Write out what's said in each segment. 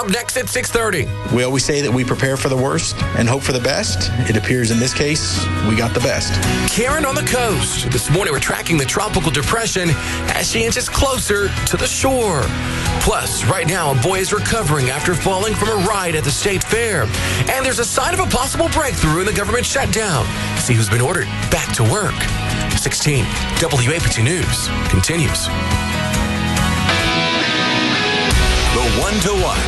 up next at 6:30. We always say that we prepare for the worst and hope for the best. It appears in this case, we got the best. Karen on the coast. This morning we're tracking the tropical depression as she inches closer to the shore. Plus, right now, a boy is recovering after falling from a ride at the state fair. And there's a sign of a possible breakthrough in the government shutdown. See who's been ordered back to work. 16 WAPT News continues. The one to watch.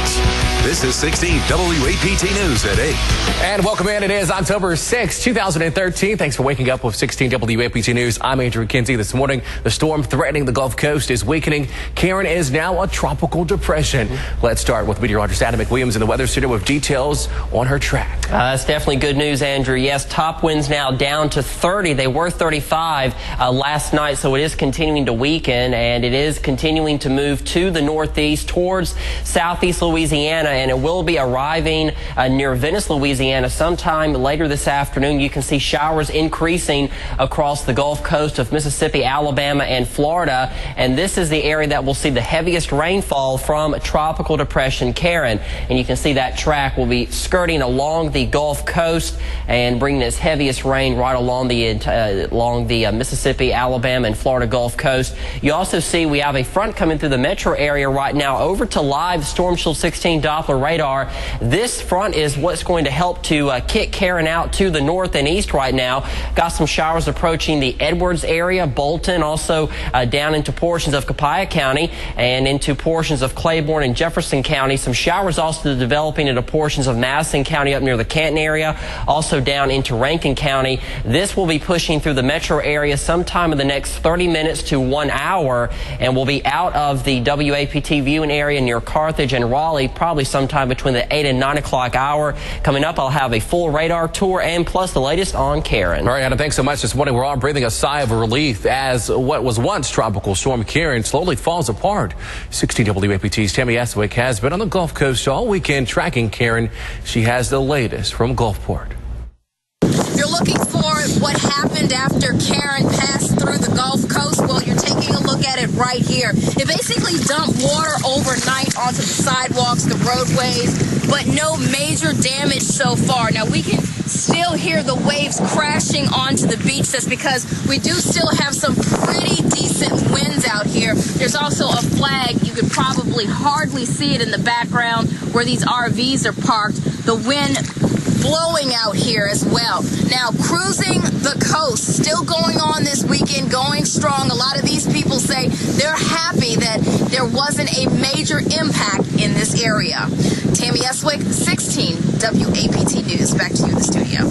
This is 16 WAPT News at 8. And welcome in. It is October 6, 2013. Thanks for waking up with 16 WAPT News. I'm Andrew Kinsey. This morning, the storm threatening the Gulf Coast is weakening. Karen is now a tropical depression. Let's start with meteorologist Adam McWilliams in the weather studio with details on her track. That's definitely good news, Andrew. Yes, top winds now down to 30. They were 35 last night, so it is continuing to weaken, and it is continuing to move to the northeast towards southeast Louisiana, and it will be arriving near Venice, Louisiana sometime later this afternoon. You can see showers increasing across the Gulf Coast of Mississippi, Alabama, and Florida, and this is the area that will see the heaviest rainfall from Tropical Depression Karen, and you can see that track will be skirting along the Gulf Coast and bringing its heaviest rain right along the Mississippi, Alabama, and Florida Gulf Coast. You also see we have a front coming through the metro area right now over to live Storm Shield 16 Doppler radar. This front is what's going to help to kick Karen out to the north and east right now. Got some showers approaching the Edwards area, Bolton, also down into portions of Copiah County and into portions of Claiborne and Jefferson County. Some showers also developing into portions of Madison County up near the Canton area, also down into Rankin County. This will be pushing through the metro area sometime in the next 30 minutes to 1 hour and will be out of the WAPT viewing area near Carthage and Raleigh probably sometime between the 8 and 9 o'clock hour. Coming up, I'll have a full radar tour and plus the latest on Karen. All right, Adam, thanks so much. This morning, we're all breathing a sigh of relief as what was once Tropical Storm Karen slowly falls apart. 16 WAPT's Tammy Eswick has been on the Gulf Coast all weekend tracking Karen. She has the latest from Gulfport. If you're looking for what happened after Karen passed through the Gulf Coast, well, you're taking a look at it right here. It basically dumped water overnight onto the sidewalks, the roadways, but no major damage so far. Now, we can still hear the waves crashing onto the beach. That's because we do still have some pretty decent winds out here. There's also a flag. You could probably hardly see it in the background where these RVs are parked. The wind blowing out here as well. Now, cruising the coast, still going on this weekend, going strong. A lot of these people say they're happy that there wasn't a major impact in this area. Tammy Eswick, 16 WAPT News. Back to you in the studio.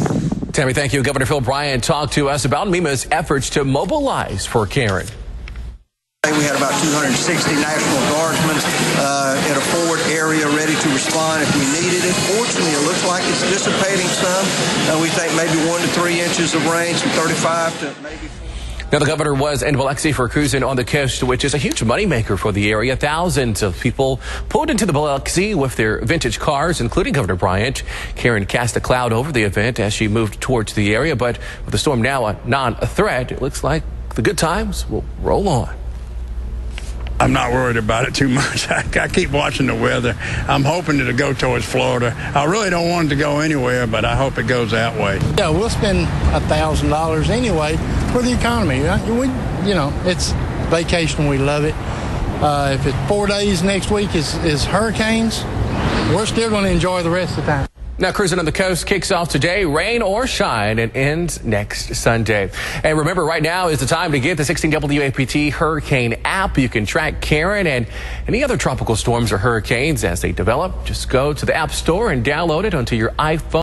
Tammy, thank you. Governor Phil Bryant talked to us about MEMA's efforts to mobilize for Karen. We had about 260 National Guardsmen in a forward area ready to respond if we needed it. Fortunately, it looks like it's dissipating some. We think maybe 1 to 3 inches of rain, from 35 to maybe 40. Now, the governor was in Biloxi for cruising on the coast, which is a huge moneymaker for the area. Thousands of people pulled into the Biloxi with their vintage cars, including Governor Bryant. Karen cast a cloud over the event as she moved towards the area, but with the storm now a non-threat, it looks like the good times will roll on. I'm not worried about it too much. I keep watching the weather. I'm hoping it'll go towards Florida. I really don't want it to go anywhere, but I hope it goes that way. Yeah, we'll spend $1,000 anyway for the economy. It's vacation. We love it. If it's 4 days next week is hurricanes, we're still going to enjoy the rest of the time. Now, cruising on the coast kicks off today, rain or shine, and ends next Sunday. And remember, right now is the time to get the 16 WAPT Hurricane app. You can track Karen and any other tropical storms or hurricanes as they develop. Just go to the App Store and download it onto your iPhone.